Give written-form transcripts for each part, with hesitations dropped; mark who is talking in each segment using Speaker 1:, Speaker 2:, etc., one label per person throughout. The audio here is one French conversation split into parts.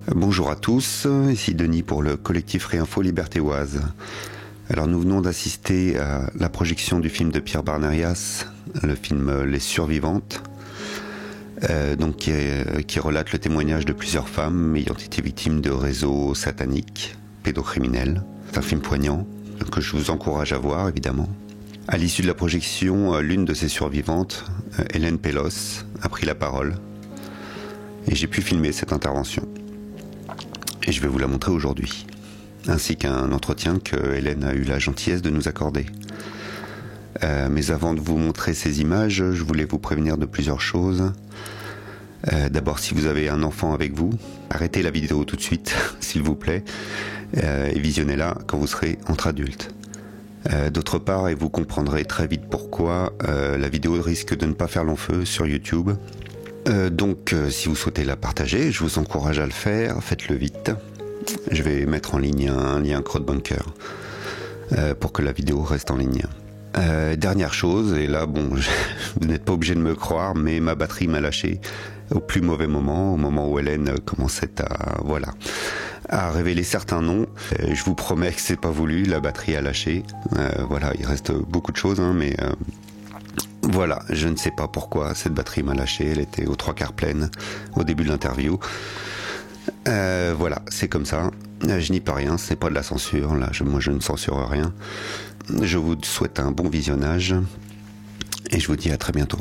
Speaker 1: Bonjour à tous, ici Denis pour le collectif Réinfo Liberté Oise. Alors nous venons d'assister à la projection du film de Pierre Barnerias, le film Les Survivantes, qui relate le témoignage de plusieurs femmes ayant été victimes de réseaux sataniques, pédocriminels. C'est un film poignant que je vous encourage à voir évidemment. À l'issue de la projection, l'une de ces survivantes, Hélène Pélos, a pris la parole et j'ai pu filmer cette intervention. Et je vais vous la montrer aujourd'hui, ainsi qu'un entretien que Hélène a eu la gentillesse de nous accorder. Mais avant de vous montrer ces images, je voulais vous prévenir de plusieurs choses. D'abord, si vous avez un enfant avec vous, arrêtez la vidéo tout de suite, s'il vous plaît, et visionnez-la quand vous serez entre adultes. D'autre part, et vous comprendrez très vite pourquoi, la vidéo risque de ne pas faire long feu sur YouTube. Donc, si vous souhaitez la partager, je vous encourage à le faire, faites-le vite. Je vais mettre en ligne un lien Crowdbunker pour que la vidéo reste en ligne. Dernière chose, et là, bon, vous n'êtes pas obligé de me croire, mais ma batterie m'a lâché au plus mauvais moment, au moment où Hélène commençait à révéler certains noms. Je vous promets que c'est pas voulu, la batterie a lâché. Voilà, il reste beaucoup de choses, mais voilà, je ne sais pas pourquoi cette batterie m'a lâché. Elle était aux 3/4 pleine au début de l'interview. Voilà, c'est comme ça. Je n'y peux rien, ce n'est pas de la censure. Là, moi, je ne censure rien. Je vous souhaite un bon visionnage et je vous dis à très bientôt.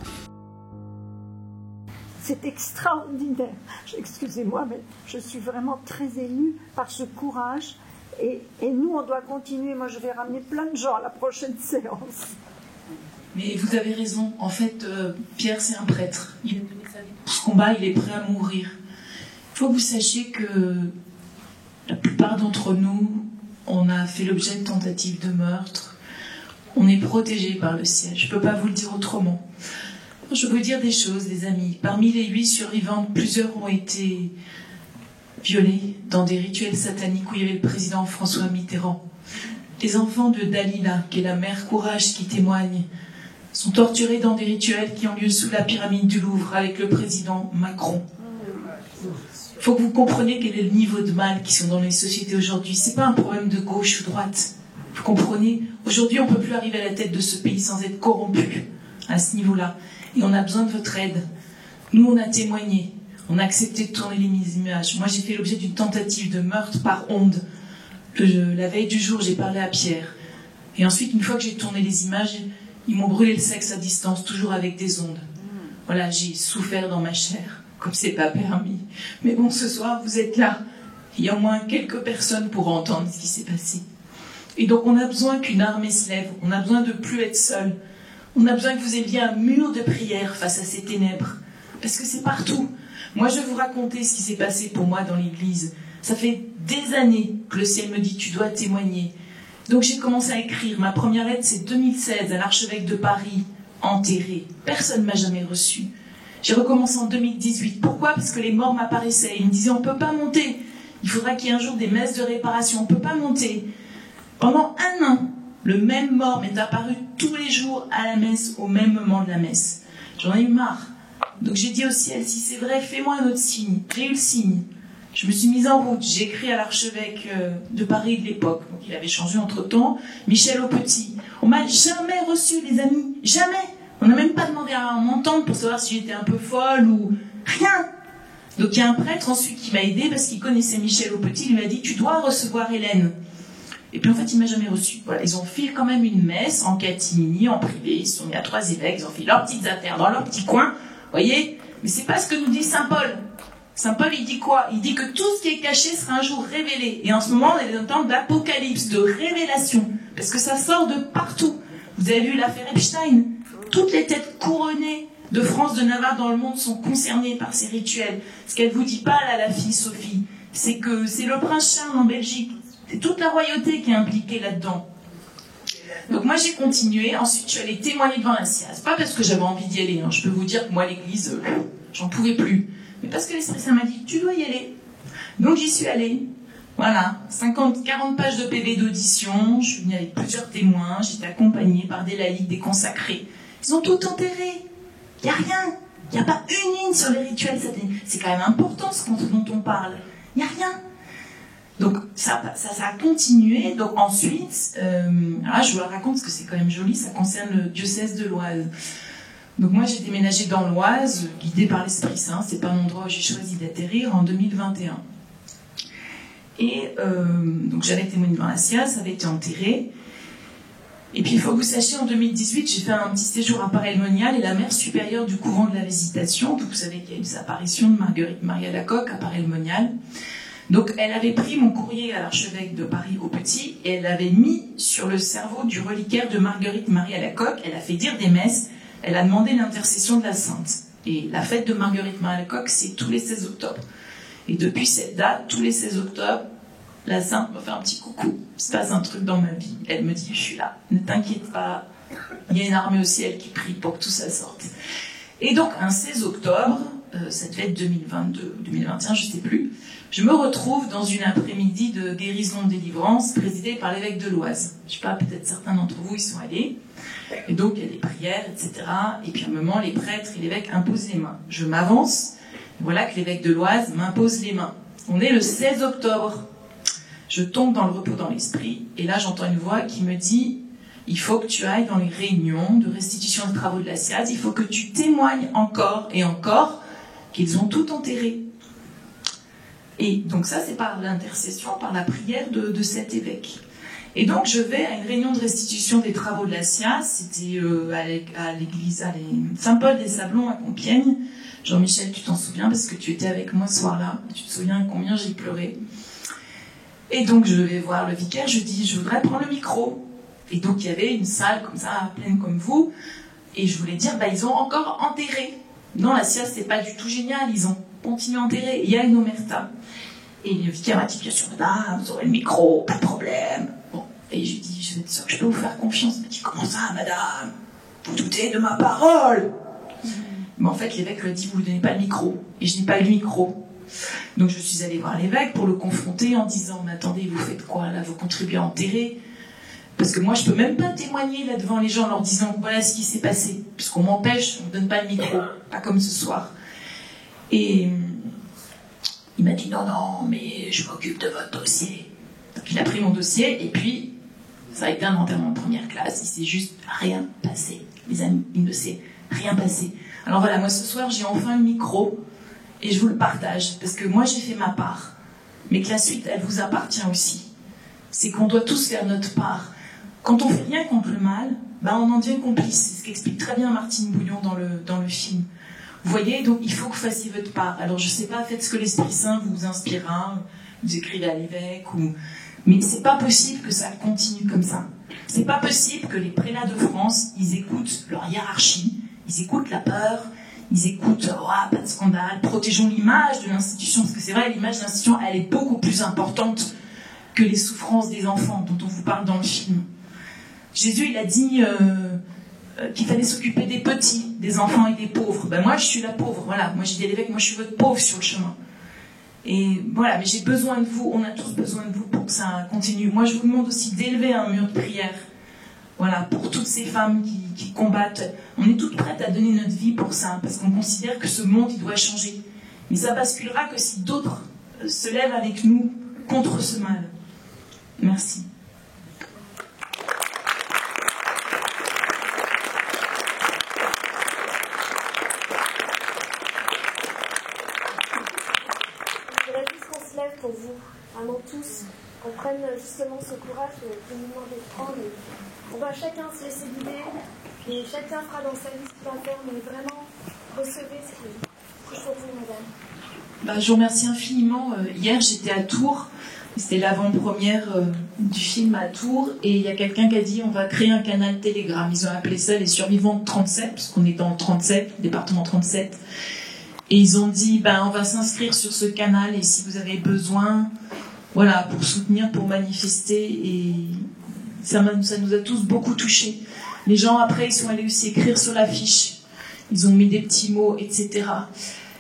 Speaker 2: C'est extraordinaire. Excusez-moi, mais je suis vraiment très émue par ce courage. Et nous, on doit continuer. Moi, je vais ramener plein de gens à la prochaine séance.
Speaker 3: Mais vous avez raison. En fait, Pierre, c'est un prêtre. Il a donné sa vie pour ce combat. Il est prêt à mourir. Il faut que vous sachiez que la plupart d'entre nous, on a fait l'objet de tentatives de meurtre. On est protégés par le ciel. Je ne peux pas vous le dire autrement. Je veux vous dire des choses, les amis. Parmi les 8 survivantes, plusieurs ont été violées dans des rituels sataniques où il y avait le président François Mitterrand. Les enfants de Dalila, qui est la mère Courage qui témoigne, sont torturés dans des rituels qui ont lieu sous la pyramide du Louvre avec le président Macron. Il faut que vous compreniez quel est le niveau de mal qui sont dans les sociétés aujourd'hui. Ce n'est pas un problème de gauche ou droite. Vous comprenez? Aujourd'hui, on ne peut plus arriver à la tête de ce pays sans être corrompu à ce niveau-là. Et on a besoin de votre aide. Nous, on a témoigné. On a accepté de tourner les images. Moi, j'ai fait l'objet d'une tentative de meurtre par onde. La veille du jour, j'ai parlé à Pierre. Et ensuite, une fois que j'ai tourné les images, ils m'ont brûlé le sexe à distance, toujours avec des ondes. Voilà, j'ai souffert dans ma chair, comme c'est pas permis. Mais bon, ce soir, vous êtes là. Il y a au moins quelques personnes pour entendre ce qui s'est passé. Et donc, on a besoin qu'une armée se lève. On a besoin de plus être seul. On a besoin que vous ayez un mur de prière face à ces ténèbres. Parce que c'est partout. Moi, je vais vous raconter ce qui s'est passé pour moi dans l'église. Ça fait des années que le ciel me dit « tu dois témoigner ». Donc j'ai commencé à écrire. Ma première lettre, c'est 2016, à l'archevêque de Paris, enterré. Personne ne m'a jamais reçu. J'ai recommencé en 2018. Pourquoi? Parce que les morts m'apparaissaient. Ils me disaient « on ne peut pas monter. Il faudra qu'il y ait un jour des messes de réparation. On ne peut pas monter ». Pendant un an, le même mort m'est apparu tous les jours à la messe, au même moment de la messe. J'en ai eu marre. Donc j'ai dit au ciel, si c'est vrai, fais-moi un autre signe. J'ai eu le signe. Je me suis mise en route. J'ai écrit à l'archevêque de Paris de l'époque. Donc il avait changé entre-temps. Michel Aupetit. On m'a jamais reçu, les amis. Jamais. On n'a même pas demandé à m'entendre pour savoir si j'étais un peu folle ou rien. Donc il y a un prêtre ensuite qui m'a aidé parce qu'il connaissait Michel Aupetit. Il lui a dit, tu dois recevoir Hélène. Et puis en fait, il ne m'a jamais reçu. Voilà, ils ont fait quand même une messe en catimini, en privé. Ils se sont mis à 3 évêques, ils ont fait leurs petites affaires dans leur petit coin. Vous voyez? Mais c'est pas ce que nous dit Saint Paul. Saint Paul, il dit quoi? Il dit que tout ce qui est caché sera un jour révélé. Et en ce moment, on est dans le temps d'apocalypse, de révélation. Parce que ça sort de partout. Vous avez vu l'affaire Epstein? Toutes les têtes couronnées de France, de Navarre dans le monde sont concernées par ces rituels. Ce qu'elle vous dit pas, là, la fille Sophie, c'est que c'est le prince Charles en Belgique. C'est toute la royauté qui est impliquée là-dedans. Donc moi j'ai continué, ensuite je suis allée témoigner devant la SIAZ. Pas parce que j'avais envie d'y aller, je peux vous dire que moi l'église, j'en pouvais plus. Mais parce que l'Esprit Saint m'a dit, tu dois y aller. Donc j'y suis allée. Voilà, 40 pages de PV d'audition, je suis venue avec plusieurs témoins, j'étais accompagnée par des laïcs, des consacrés. Ils ont tout enterré. Il n'y a rien. Il n'y a pas une ligne sur les rituels sataniques. C'est quand même important ce dont on parle. Il Il n'y a rien. Donc ça a continué. Donc ensuite, alors je vous la raconte parce que c'est quand même joli, ça concerne le diocèse de l'Oise. Donc moi j'ai déménagé dans l'Oise, guidée par l'Esprit Saint, c'est pas un endroit où j'ai choisi d'atterrir, en 2021. Et donc j'avais témoigné devant la SIA, ça avait été enterré. Et puis il faut que vous sachiez, en 2018, j'ai fait un petit séjour à Paray-le-Monial et la mère supérieure du couvent de la Visitation. Donc vous savez qu'il y a eu des apparitions de Marguerite Marie Alacoque à Paray-le-Monial. Donc elle avait pris mon courrier à l'archevêque de Paris au Petit et elle l'avait mis sur le cerveau du reliquaire de Marguerite Marie Alacoque. Elle a fait dire des messes, elle a demandé l'intercession de la Sainte. Et la fête de Marguerite Marie Alacoque, c'est tous les 16 octobre. Et depuis cette date, tous les 16 octobre, la Sainte me fait un petit coucou. Il se passe un truc dans ma vie. Elle me dit, je suis là, ne t'inquiète pas. Il y a une armée au ciel qui prie pour que tout ça sorte. Et donc, un 16 octobre, ça devait être 2022 ou 2021, je ne sais plus, je me retrouve dans une après-midi de guérison de délivrance présidée par l'évêque de l'Oise. Je ne sais pas, peut-être certains d'entre vous y sont allés. Et donc, il y a des prières, etc. Et puis, à un moment, les prêtres et l'évêque imposent les mains. Je m'avance. Voilà que l'évêque de l'Oise m'impose les mains. On est le 16 octobre. Je tombe dans le repos dans l'esprit. Et là, j'entends une voix qui me dit « Il faut que tu ailles dans les réunions de restitution des travaux de la SIAZ. Il faut que tu témoignes encore et encore qu'ils ont tout enterré. » Et donc ça, c'est par l'intercession, par la prière de cet évêque. Et donc, je vais à une réunion de restitution des travaux de la SIAZ. C'était à l'église Saint-Paul-des-Sablons à Compiègne. Jean-Michel, tu t'en souviens parce que tu étais avec moi ce soir-là. Tu te souviens combien j'ai pleuré. Et donc, je vais voir le vicaire. Je dis, je voudrais prendre le micro. Et donc, il y avait une salle comme ça, pleine comme vous. Et je voulais dire, ils ont encore enterré. Non, la SIAZ, c'est pas du tout génial. Ils ont continué à enterrer. Il y a une omerta. Et le vicaire m'a dit, bien sûr, madame, vous aurez le micro, pas de problème. Bon. Et je lui dis, je vais être sûr que je peux vous faire confiance. Il m'a dit, comment ça, madame? Vous doutez de ma parole? Mais en fait, l'évêque lui a dit, vous ne lui donnez pas le micro. Et je n'ai pas eu le micro. Donc je suis allée voir l'évêque pour le confronter en disant, mais attendez, vous faites quoi là? Vous contribuez à enterrer? Parce que moi, je ne peux même pas témoigner là devant les gens en leur disant, voilà ce qui s'est passé. Parce qu'on m'empêche, on ne me donne pas le micro. Pas comme ce soir. Et il m'a dit, non, mais je m'occupe de votre dossier. Donc il a pris mon dossier et puis ça a été un enterrement de première classe. Il s'est juste rien passé. Les amis, il ne s'est rien passé. Alors voilà, moi ce soir, j'ai enfin le micro et je vous le partage parce que moi, j'ai fait ma part. Mais que la suite, elle vous appartient aussi. C'est qu'on doit tous faire notre part. Quand on fait rien contre le mal, on en devient complice. C'est ce qu'explique très bien Martine Bouillon dans le film. Vous voyez, donc il faut que vous fassiez votre part. Alors je ne sais pas, faites ce que l'Esprit Saint vous inspirera, vous écrivez à l'évêque, mais c'est pas possible que ça continue comme ça. C'est pas possible que les prélats de France, ils écoutent leur hiérarchie, ils écoutent la peur, ils écoutent pas de scandale, protégeons l'image de l'institution, parce que c'est vrai, l'image de l'institution, elle est beaucoup plus importante que les souffrances des enfants dont on vous parle dans le film. Jésus, il a dit qu'il fallait s'occuper des petits, des enfants et des pauvres. Moi, je suis la pauvre, voilà. Moi, j'ai dit à l'évêque, moi, je suis votre pauvre sur le chemin. Et voilà, mais j'ai besoin de vous, on a tous besoin de vous pour que ça continue. Moi, je vous demande aussi d'élever un mur de prière. Voilà, pour toutes ces femmes qui combattent. On est toutes prêtes à donner notre vie pour ça, parce qu'on considère que ce monde, il doit changer. Mais ça basculera que si d'autres se lèvent avec nous contre ce mal. Merci.
Speaker 4: Pour vous, vraiment tous, qu'on prenne justement ce courage que nous demandez de prendre. On va chacun se laisser guider, et chacun fera dans sa vie ce qu'il va faire, mais vraiment recevez ce qui est pour vous, madame.
Speaker 3: Je vous remercie infiniment. Hier, j'étais à Tours, c'était l'avant-première du film à Tours, et il y a quelqu'un qui a dit on va créer un canal Telegram. Ils ont appelé ça les survivants de 37, parce qu'on est dans le 37, département 37. Et ils ont dit, on va s'inscrire sur ce canal et si vous avez besoin, voilà, pour soutenir, pour manifester. Et ça nous a tous beaucoup touchés. Les gens, après, ils sont allés aussi écrire sur l'affiche. Ils ont mis des petits mots, etc.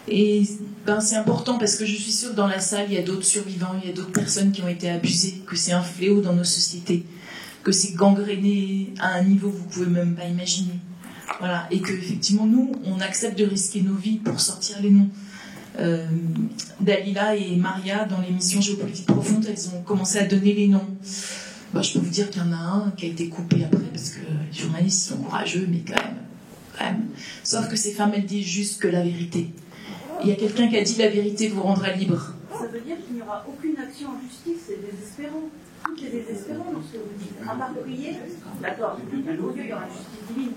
Speaker 3: Et c'est important parce que je suis sûre que dans la salle, il y a d'autres survivants, il y a d'autres personnes qui ont été abusées, que c'est un fléau dans nos sociétés, que c'est gangréné à un niveau que vous ne pouvez même pas imaginer. Voilà, et qu'effectivement, nous, on accepte de risquer nos vies pour sortir les noms. Dalila et Maria, dans l'émission Géopolitique Profonde, elles ont commencé à donner les noms. Bon, je peux vous dire qu'il y en a un qui a été coupé après, parce que les journalistes sont courageux, mais quand même. Sauf que ces femmes, elles disent juste que la vérité. Il y a quelqu'un qui a dit la vérité vous rendra libre.
Speaker 5: Ça veut dire qu'il n'y aura aucune action en justice, c'est désespérant. Tout est désespérant dans ce que vous dites. À part prier, d'accord, il y aura une justice divine,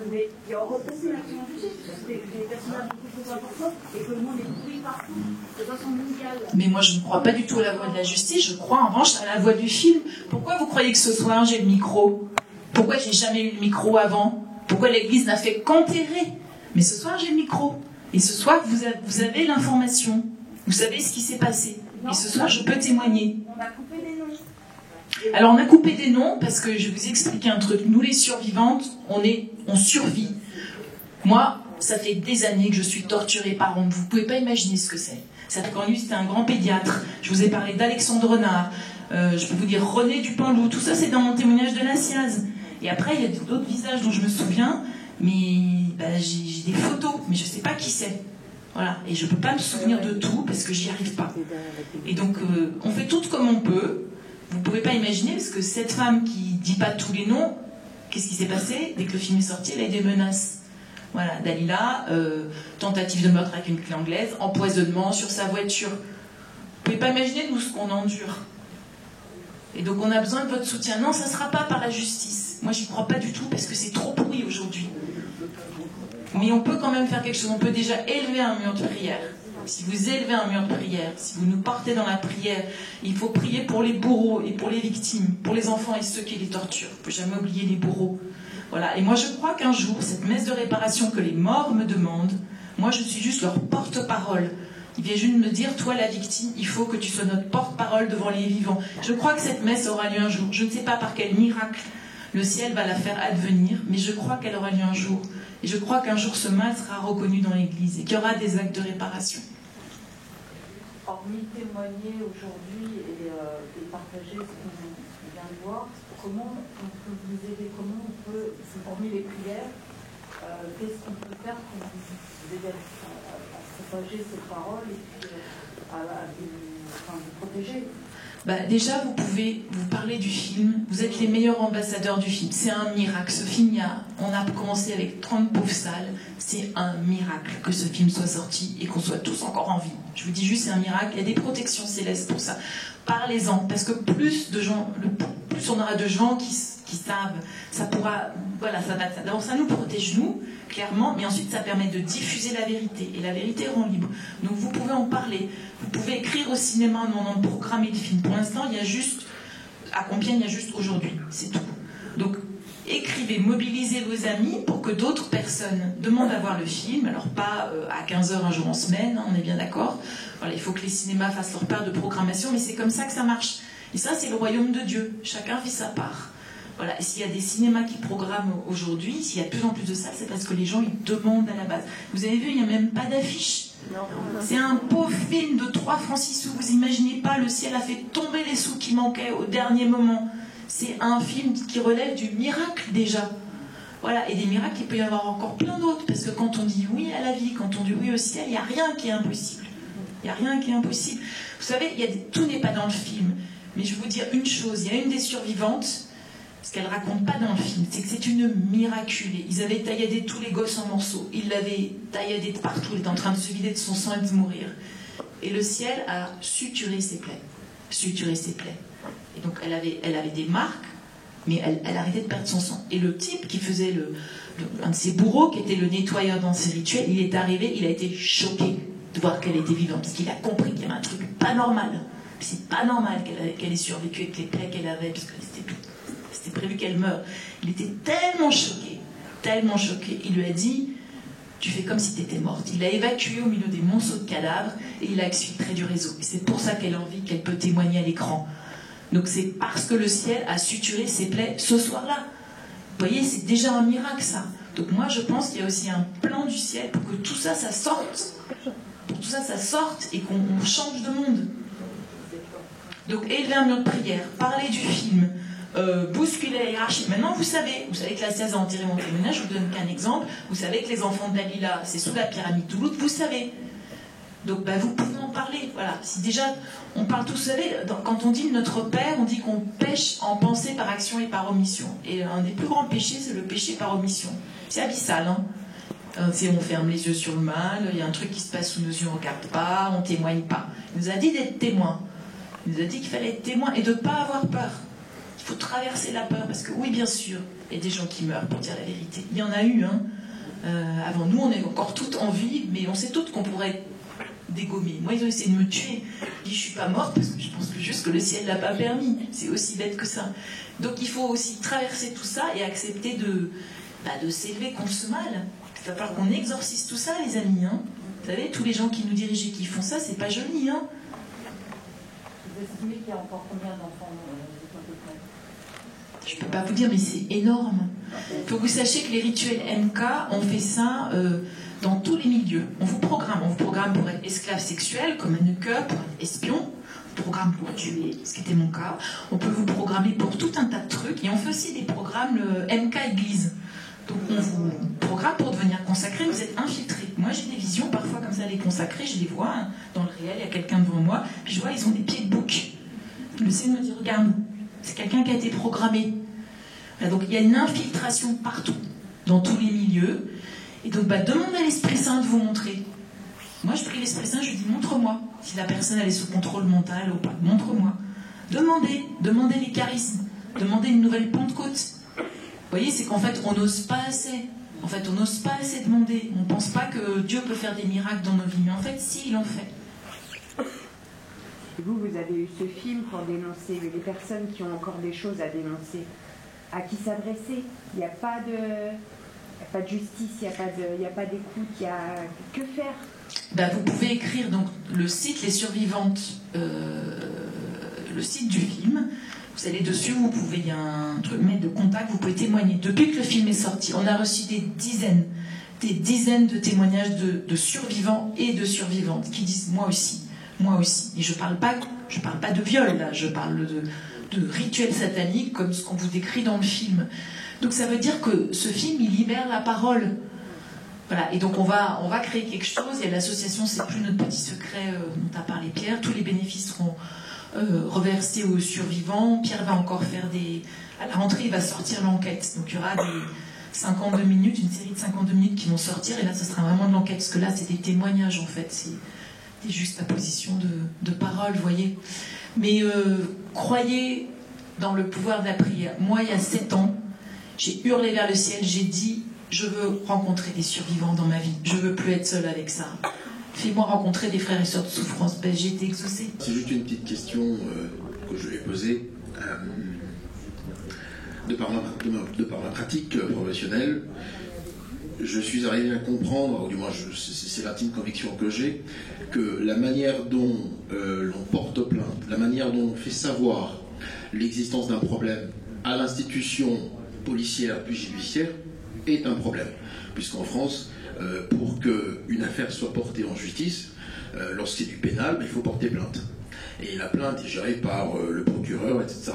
Speaker 5: mais il n'y aura aucune action en justice, parce que les personnages beaucoup trop importants et que le monde est pourri partout, de façon mondiale.
Speaker 3: Mais moi, je ne crois pas du tout à la voie de la justice, je crois en revanche à la voie du film. Pourquoi vous croyez que ce soir j'ai le micro? Pourquoi j'ai jamais eu le micro avant? Pourquoi l'Église n'a fait qu'enterrer? Mais ce soir j'ai le micro. Et ce soir, vous avez l'information. Vous savez ce qui s'est passé. Et ce soir, je peux témoigner.
Speaker 5: On a coupé des noms.
Speaker 3: Alors, on a coupé des noms parce que je vais vous expliquer un truc. Nous, les survivantes, on survit. Moi, ça fait des années que je suis torturée par honte. Vous ne pouvez pas imaginer ce que c'est. Ça fait quand lui, c'était un grand pédiatre. Je vous ai parlé d'Alexandre Renard. Je peux vous dire René Dupanloup. Tout ça, c'est dans mon témoignage de la SIAZ. Et après, il y a d'autres visages dont je me souviens. Mais j'ai des photos, mais je ne sais pas qui c'est. Voilà. Et je ne peux pas me souvenir de tout parce que j'y arrive pas. Et donc, on fait tout comme on peut. Vous ne pouvez pas imaginer, parce que cette femme qui ne dit pas tous les noms, qu'est-ce qui s'est passé? Dès que le film est sorti, elle a eu des menaces. Voilà, Dalila, tentative de meurtre avec une clé anglaise, empoisonnement sur sa voiture. Vous ne pouvez pas imaginer, nous, ce qu'on endure. Et donc, on a besoin de votre soutien. Non, ça ne sera pas par la justice. Moi, j'y crois pas du tout, parce que c'est trop pourri aujourd'hui. Mais on peut quand même faire quelque chose. On peut déjà élever un mur de prière. Si vous élevez un mur de prière, si vous nous portez dans la prière, il faut prier pour les bourreaux et pour les victimes, pour les enfants et ceux qui les torturent. Il ne faut jamais oublier les bourreaux. Voilà. Et moi, je crois qu'un jour, cette messe de réparation que les morts me demandent, moi, je suis juste leur porte-parole. Il vient juste me dire, toi, la victime, il faut que tu sois notre porte-parole devant les vivants. Je crois que cette messe aura lieu un jour. Je ne sais pas par quel miracle le ciel va la faire advenir, mais je crois qu'elle aura lieu un jour. Et je crois qu'un jour, ce mal sera reconnu dans l'Église et qu'il y aura des actes de réparation.
Speaker 5: Hormis témoigner aujourd'hui et partager ce qu'on vient de voir, comment on peut vous aider, comment on peut, hormis les prières, qu'est-ce qu'on peut faire pour vous aider à propager ces paroles et puis à vous protéger?
Speaker 3: Déjà, vous pouvez vous parler du film. Vous êtes les meilleurs ambassadeurs du film. C'est un miracle. Ce film, on a commencé avec 30 pauvres salles. C'est un miracle que ce film soit sorti et qu'on soit tous encore en vie. Je vous dis juste, c'est un miracle. Il y a des protections célestes pour ça. Parlez-en, parce que plus on aura de gens qui savent, ça pourra, voilà, d'abord ça nous protège nous, clairement, mais ensuite ça permet de diffuser la vérité, et la vérité rend libre. Donc vous pouvez en parler, vous pouvez écrire au cinéma en demandant de programmer le film. Pour l'instant, il y a juste, à Compiègne, il y a juste aujourd'hui, c'est tout. Donc écrivez, mobilisez vos amis pour que d'autres personnes demandent à voir le film, alors pas à 15h un jour en semaine, hein, on est bien d'accord. Voilà, il faut que les cinémas fassent leur part de programmation, mais c'est comme ça que ça marche. Et ça, c'est le royaume de Dieu, chacun fait sa part. Voilà. Et s'il y a des cinémas qui programment aujourd'hui, s'il y a de plus en plus de salles, c'est parce que les gens ils demandent à la base. Vous avez vu, il n'y a même pas d'affiche. C'est un pauvre film de 3 francs 6 sous. Vous imaginez pas, le ciel a fait tomber les sous qui manquaient au dernier moment. C'est un film qui relève du miracle déjà. Voilà. Et des miracles, il peut y avoir encore plein d'autres. Parce que quand on dit oui à la vie, quand on dit oui au ciel, il n'y a rien qui est impossible. Il n'y a rien qui est impossible. Vous savez, tout n'est pas dans le film. Mais je vais vous dire une chose. Il y a une des survivantes. Ce qu'elle raconte pas dans le film, c'est que c'est une miraculée. Ils avaient tailladé tous les gosses en morceaux. Ils l'avaient tailladé de partout. Il était en train de se vider de son sang et de mourir. Et le ciel a suturé ses plaies. Suturé ses plaies. Et donc elle avait des marques, mais elle arrêtait de perdre son sang. Et le type qui faisait un de ses bourreaux, qui était le nettoyeur dans ses rituels, il est arrivé, il a été choqué de voir qu'elle était vivante, parce qu'il a compris qu'il y avait un truc pas normal. C'est pas normal qu'elle ait survécu avec les plaies qu'elle avait, parce que c'était prévu qu'elle meure. Il était tellement choqué, il lui a dit, tu fais comme si tu étais morte. Il l'a évacuée au milieu des monceaux de cadavres et il l'a exfiltrée du réseau. Et c'est pour ça qu'elle a envie qu'elle peut témoigner à l'écran. Donc c'est parce que le ciel a suturé ses plaies ce soir-là. Vous voyez, c'est déjà un miracle ça. Donc moi je pense qu'il y a aussi un plan du ciel pour que tout ça, ça sorte. Pour que tout ça, ça sorte et qu'on change de monde. Donc élever un mur de prière, parler du film, bousculer la hiérarchie. Maintenant, vous savez que la SIAZ a enterré mon témoignage, je vous donne qu'un exemple. Vous savez que les enfants de Dalila, c'est sous la pyramide Toulouse, vous savez. Donc vous pouvez en parler. Voilà. Si déjà on parle tous, vous savez, quand on dit notre Père, on dit qu'on pêche en pensée par action et par omission. Et un des plus grands péchés, c'est le péché par omission. C'est abyssal, hein. On ferme les yeux sur le mal, il y a un truc qui se passe sous nos yeux, on ne regarde pas, on ne témoigne pas. Il nous a dit d'être témoin. Il nous a dit qu'il fallait être témoin et de ne pas avoir peur. Il faut traverser la peur, parce que oui, bien sûr, il y a des gens qui meurent pour dire la vérité. Il y en a eu, hein. Avant nous, on est encore toutes en vie, mais on sait toutes qu'on pourrait dégommer. Moi, ils ont essayé de me tuer. Je dis, je ne suis pas morte parce que je pense que juste que le ciel ne l'a pas permis. C'est aussi bête que ça. Donc il faut aussi traverser tout ça et accepter de s'élever contre ce mal. Il va falloir qu'on exorcise tout ça, les amis. Hein. Vous savez, tous les gens qui nous dirigent et qui font ça, c'est pas joli. Hein.
Speaker 5: Vous estimez qu'il y a encore combien d'enfants
Speaker 3: Je ne peux pas vous dire, mais c'est énorme. Il faut que vous sachiez que les rituels MK, on fait ça dans tous les milieux. On vous programme pour être esclave sexuel, comme un hooker, pour être espion. On programme pour tuer, ce qui était mon cas. On peut vous programmer pour tout un tas de trucs. Et on fait aussi des programmes MK Église. Donc on vous programme pour devenir consacré, vous êtes infiltré. Moi j'ai des visions parfois comme ça, les consacrés, je les vois hein, dans le réel, il y a quelqu'un devant moi, puis je vois ils ont des pieds de bouc. Le Seigneur me dit regarde, c'est quelqu'un qui a été programmé. Voilà, donc il y a une infiltration partout, dans tous les milieux. Et donc demandez à l'Esprit Saint de vous montrer. Moi je prie l'Esprit Saint, je lui dis montre-moi si la personne elle est sous contrôle mental ou pas, montre-moi. Demandez les charismes, demandez une nouvelle Pentecôte. Vous voyez, c'est qu'en fait, on n'ose pas assez. En fait, on n'ose pas assez demander. On ne pense pas que Dieu peut faire des miracles dans nos vies. Mais en fait, si, il en fait.
Speaker 6: Vous avez eu ce film pour dénoncer les personnes qui ont encore des choses à dénoncer. À qui s'adresser? Il n'y a pas de justice, il n'y a pas d'écoute, il y a... Que faire?
Speaker 3: Vous pouvez écrire donc, le site Les Survivantes, le site du film. Vous allez dessus, vous pouvez, il y a un truc de contact, vous pouvez témoigner. Depuis que le film est sorti, on a reçu des dizaines de témoignages de survivants et de survivantes qui disent moi aussi. Et je parle pas de viol là, je parle de rituels sataniques comme ce qu'on vous décrit dans le film. Donc ça veut dire que ce film il libère la parole. Voilà, et donc on va créer quelque chose. Et l'association c'est plus notre petit secret dont a parlé Pierre. Tous les bénéfices seront reversé aux survivants. Pierre va encore faire à la rentrée, il va sortir l'enquête. Donc il y aura des 52 minutes, une série de 52 minutes qui vont sortir, et là, ce sera vraiment de l'enquête, parce que là, c'est des témoignages, en fait. C'est juste la position de parole, vous voyez. Mais croyez dans le pouvoir de la prière. Moi, il y a 7 ans, j'ai hurlé vers le ciel, j'ai dit, je veux rencontrer des survivants dans ma vie. Je veux plus être seule avec ça. Fais-moi rencontrer des frères et sœurs de souffrance. J'ai été exaucée.
Speaker 7: C'est juste une petite question que je vais poser. De par ma pratique professionnelle, je suis arrivé à comprendre, ou du moins c'est l'intime conviction que j'ai, que la manière dont l'on porte plainte, la manière dont on fait savoir l'existence d'un problème à l'institution policière puis judiciaire est un problème. Puisqu'en France, pour qu'une affaire soit portée en justice, lorsqu'il y a du pénal, il faut porter plainte. Et la plainte est gérée par le procureur, etc.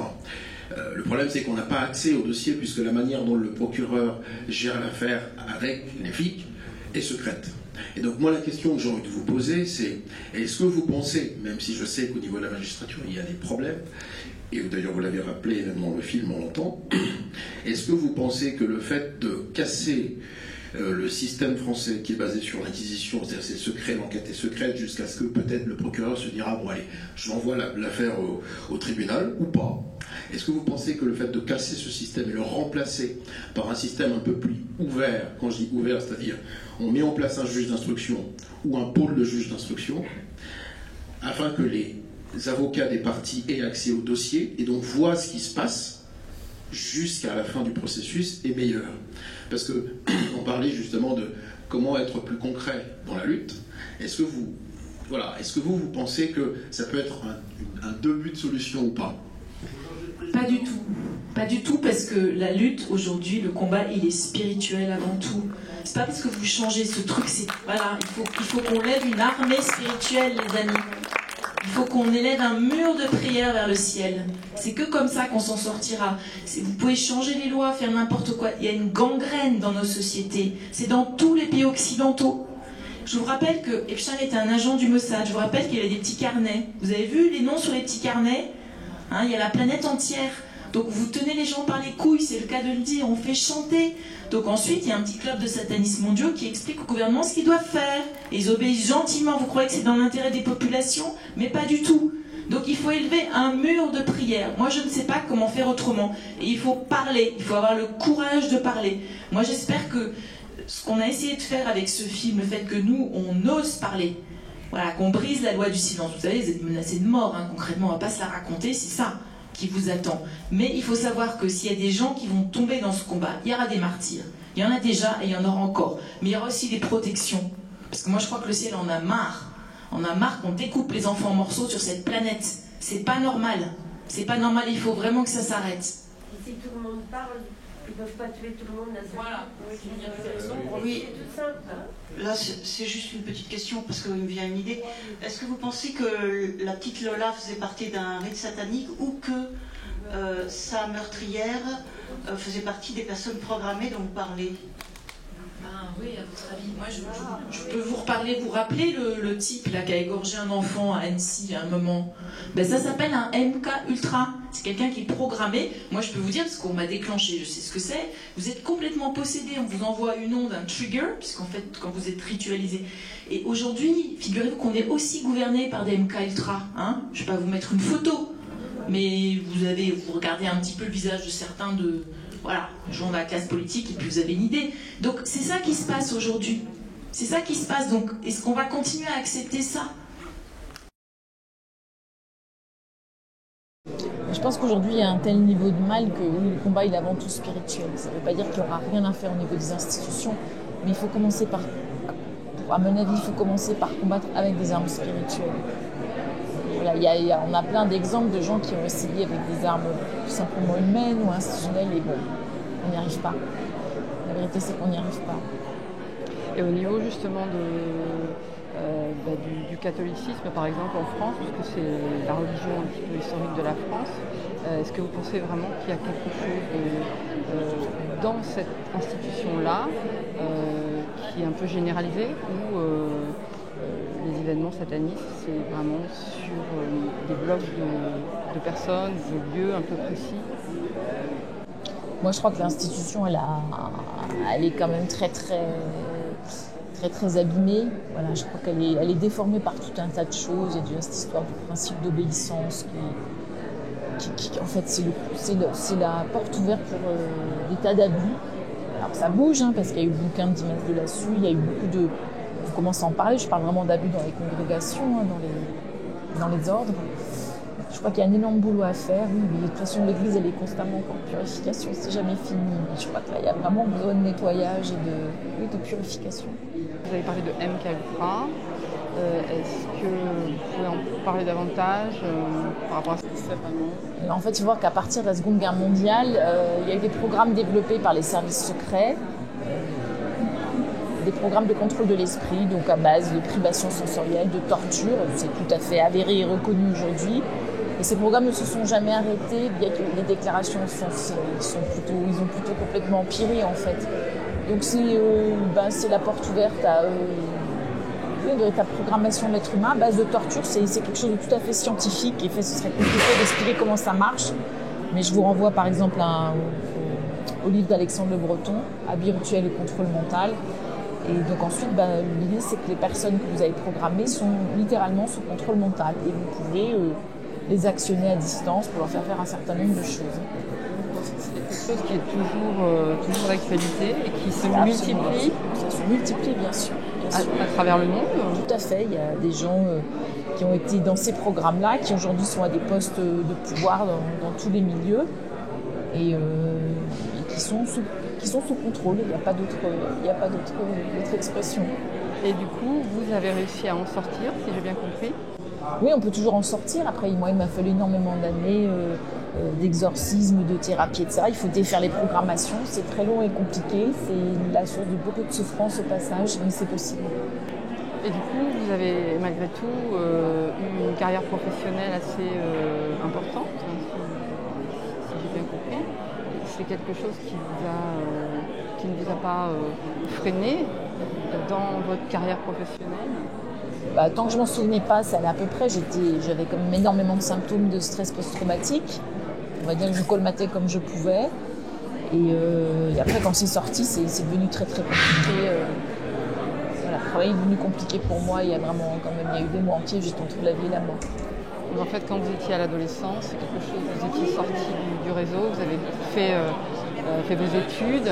Speaker 7: Le problème, c'est qu'on n'a pas accès au dossier puisque la manière dont le procureur gère l'affaire avec les flics est secrète. Et donc moi, la question que j'ai envie de vous poser, c'est est-ce que vous pensez, même si je sais qu'au niveau de la magistrature, il y a des problèmes, et d'ailleurs vous l'avez rappelé même dans le film, on l'entend, est-ce que vous pensez que le fait de casser le système français qui est basé sur l'inquisition, c'est-à-dire c'est secret, l'enquête est secrète jusqu'à ce que peut-être le procureur se dira bon allez, j'envoie l'affaire au tribunal ou pas. Est-ce que vous pensez que le fait de casser ce système et le remplacer par un système un peu plus ouvert, quand je dis ouvert, c'est-à-dire on met en place un juge d'instruction ou un pôle de juge d'instruction afin que les avocats des parties aient accès au dossier et donc voient ce qui se passe jusqu'à la fin du processus est meilleur? Parce que on parlait justement de comment être plus concret dans la lutte. Est-ce que vous pensez que ça peut être un début de solution ou pas?
Speaker 3: Pas du tout. Pas du tout, parce que la lutte, aujourd'hui, le combat, il est spirituel avant tout. C'est pas parce que vous changez ce truc, voilà, il faut qu'on lève une armée spirituelle, les amis. Il faut qu'on élève un mur de prière vers le ciel. C'est que comme ça qu'on s'en sortira. Vous pouvez changer les lois, faire n'importe quoi. Il y a une gangrène dans nos sociétés. C'est dans tous les pays occidentaux. Je vous rappelle que Epstein était un agent du Mossad. Je vous rappelle qu'il y avait des petits carnets. Vous avez vu les noms sur les petits carnets? Il y a la planète entière. Donc vous tenez les gens par les couilles, c'est le cas de le dire, on fait chanter. Donc ensuite, il y a un petit club de satanistes mondiaux qui explique au gouvernement ce qu'ils doivent faire. Et ils obéissent gentiment. Vous croyez que c'est dans l'intérêt des populations? Mais pas du tout. Donc il faut élever un mur de prière. Moi, je ne sais pas comment faire autrement. Et il faut parler, il faut avoir le courage de parler. Moi, j'espère que ce qu'on a essayé de faire avec ce film, le fait que nous, on ose parler, voilà, qu'on brise la loi du silence. Vous savez, vous êtes menacés de mort, concrètement, on ne va pas se la raconter, c'est ça qui vous attend. Mais il faut savoir que s'il y a des gens qui vont tomber dans ce combat, il y aura des martyrs. Il y en a déjà et il y en aura encore. Mais il y aura aussi des protections. Parce que moi, je crois que le ciel en a marre. On a marre qu'on découpe les enfants en morceaux sur cette planète. C'est pas normal. C'est pas normal, il faut vraiment que ça s'arrête.
Speaker 8: Et si tout le monde parle, ils ne peuvent pas tuer tout le monde.
Speaker 3: Voilà.
Speaker 8: Oui, c'est tout simple.
Speaker 9: Là, c'est juste une petite question, parce qu'il me vient une idée. Est-ce que vous pensez que la petite Lola faisait partie d'un rite satanique ou que sa meurtrière faisait partie des personnes programmées dont vous parlez?
Speaker 3: Oui, à votre avis. Moi, je peux vous rappeler le type là, qui a égorgé un enfant à Annecy à un moment. Ça s'appelle un MK Ultra. C'est quelqu'un qui est programmé. Moi, je peux vous dire, parce qu'on m'a déclenché, je sais ce que c'est. Vous êtes complètement possédé. On vous envoie une onde, un trigger, puisqu'en fait, quand vous êtes ritualisé. Et aujourd'hui, figurez-vous qu'on est aussi gouverné par des MK Ultra. Je ne vais pas vous mettre une photo, mais vous regardez un petit peu le visage de certains gens de la classe politique, et puis vous avez une idée. Donc c'est ça qui se passe aujourd'hui. C'est ça qui se passe. Donc est-ce qu'on va continuer à accepter ça?
Speaker 10: Je pense qu'aujourd'hui il y a un tel niveau de mal que le combat il est avant tout spirituel. Ça ne veut pas dire qu'il n'y aura rien à faire au niveau des institutions, mais il faut commencer à mon avis, il faut commencer par combattre avec des armes spirituelles. Voilà, on a plein d'exemples de gens qui ont essayé avec des armes tout simplement humaines ou institutionnelles, et bon, on n'y arrive pas. La vérité, c'est qu'on n'y arrive pas.
Speaker 11: Et au niveau justement du catholicisme, par exemple, en France, puisque c'est la religion un petit peu historique de la France, est-ce que vous pensez vraiment qu'il y a quelque chose dans cette institution-là qui est un peu généralisé, ou les événements satanistes, c'est vraiment sur des blocs de personnes, de lieux un peu précis?
Speaker 10: Moi, je crois que l'institution, elle est quand même très abîmée. Voilà, je crois qu'elle est déformée par tout un tas de choses. Il y a déjà cette histoire du principe d'obéissance qui en fait, c'est la porte ouverte pour des tas d'abus. Alors ça bouge, parce qu'il y a eu le bouquin de Dimas de Lassus, il y a eu beaucoup de... On commence à en parler, je parle vraiment d'abus dans les congrégations, dans les ordres. Je crois qu'il y a un énorme boulot à faire, oui, mais de toute façon l'Église elle est constamment en purification, c'est jamais fini. Je crois que là il y a vraiment besoin de nettoyage et de purification.
Speaker 11: Vous avez parlé de MK Ultra, est-ce que vous pouvez en parler davantage par rapport à ce que c'est vraiment?
Speaker 10: En fait, il faut voir qu'à partir de la Seconde Guerre mondiale, il y a eu des programmes développés par les services secrets, des programmes de contrôle de l'esprit, donc à base de privation sensorielle, de torture, c'est tout à fait avéré et reconnu aujourd'hui. Et ces programmes ne se sont jamais arrêtés, bien que les déclarations ils ont plutôt complètement empiré en fait. Donc c'est la porte ouverte à une véritable programmation de l'être humain à base de torture. C'est quelque chose de tout à fait scientifique, et ce serait compliqué d'expliquer comment ça marche. Mais je vous renvoie par exemple au livre d'Alexandre Le Breton, Habits rituels et contrôle mental. Et donc ensuite, l'idée c'est que les personnes que vous avez programmées sont littéralement sous contrôle mental, et vous pouvez les actionner à distance pour leur faire un certain nombre de choses.
Speaker 11: C'est quelque chose qui est toujours d'actualité et qui se multiplie.
Speaker 10: Ça se multiplie bien sûr.
Speaker 11: À travers le monde.
Speaker 10: Tout à fait, il y a des gens qui ont été dans ces programmes-là, qui aujourd'hui sont à des postes de pouvoir dans tous les milieux, et qui sont sous contrôle. Il n'y a pas d'autre expression.
Speaker 11: Et du coup, vous avez réussi à en sortir, si j'ai bien compris?
Speaker 10: Oui, on peut toujours en sortir. Après, moi, il m'a fallu énormément d'années d'exorcisme, de thérapie, etc. Il faut défaire les programmations. C'est très long et compliqué. C'est la source de beaucoup de souffrance au passage, mais c'est possible.
Speaker 11: Et du coup, vous avez malgré tout eu une carrière professionnelle assez importante, si j'ai bien compris. C'est quelque chose qui ne vous a pas freiné dans votre carrière professionnelle?
Speaker 10: Tant que je m'en souvenais pas, ça allait à peu près. J'avais quand même énormément de symptômes de stress post-traumatique. On va dire que je colmatais comme je pouvais. Et après, quand c'est sorti, c'est devenu très très compliqué. Voilà, le travail est devenu compliqué pour moi. Il y a eu des mois entiers juste entre la vie et la mort.
Speaker 11: Donc en fait, quand vous étiez à l'adolescence, c'est quelque chose, vous étiez sorti du réseau, vous avez fait vos études,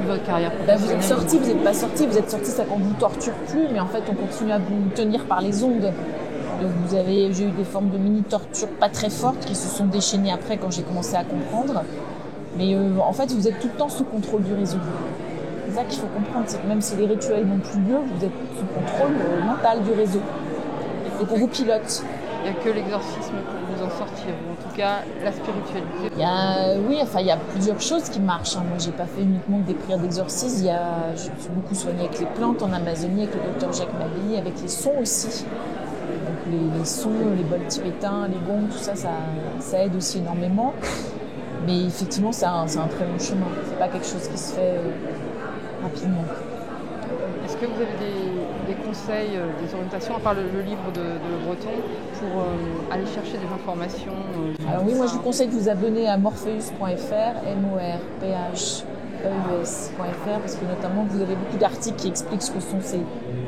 Speaker 11: votre carrière professionnelle.
Speaker 10: Vous êtes sorti, vous n'êtes pas sorti, vous êtes sorti, ça qu'on ne vous torture plus, mais en fait on continue à vous tenir par les ongles. Donc j'ai eu des formes de mini-tortures pas très fortes qui se sont déchaînées après quand j'ai commencé à comprendre. Mais en fait vous êtes tout le temps sous contrôle du réseau. C'est ça qu'il faut comprendre, c'est que même si les rituels n'ont plus lieu, vous êtes sous contrôle mental du réseau. Donc on vous pilote.
Speaker 11: Il n'y a que l'exorcisme pour vous en sortir, ou en tout cas la spiritualité.
Speaker 10: Il y a plusieurs choses qui marchent. Moi, j'ai pas fait uniquement des prières d'exorcisme. Je me suis beaucoup soignée avec les plantes en Amazonie, avec le docteur Jacques Mabille, avec les sons aussi. Donc les sons, les bols tibétains, les gongs, tout ça, ça aide aussi énormément. Mais effectivement, c'est un très long chemin. C'est pas quelque chose qui se fait rapidement.
Speaker 11: Est-ce que vous avez des conseils, des orientations, à part le livre de Le Breton, pour aller chercher des informations
Speaker 10: Alors oui, moi je vous conseille de vous abonner à morpheus.fr, morpheus.fr, parce que notamment vous avez beaucoup d'articles qui expliquent ce que sont ces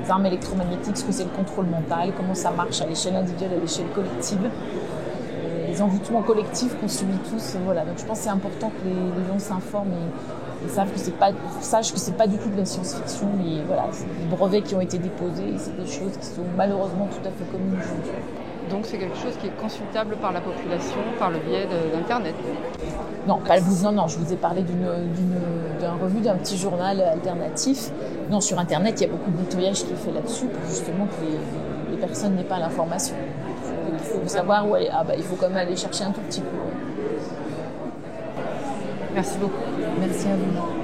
Speaker 10: armes électromagnétiques, ce que c'est le contrôle mental, comment ça marche à l'échelle individuelle, à l'échelle collective, les envoûtements collectifs qu'on subit tous. Voilà. Donc je pense que c'est important que les gens s'informent et sachent que c'est pas du tout de la science-fiction, mais voilà, c'est des brevets qui ont été déposés et c'est des choses qui sont malheureusement tout à fait communes aujourd'hui.
Speaker 11: Donc c'est quelque chose qui est consultable par la population, par le biais d'Internet?
Speaker 10: Non, je vous ai parlé d'un petit journal alternatif. Non, sur Internet, il y a beaucoup de nettoyage qui est fait là-dessus pour justement que les personnes n'aient pas l'information. Il faut savoir où aller. Il faut quand même aller chercher un tout petit peu.
Speaker 11: Merci beaucoup.
Speaker 10: Merci à vous.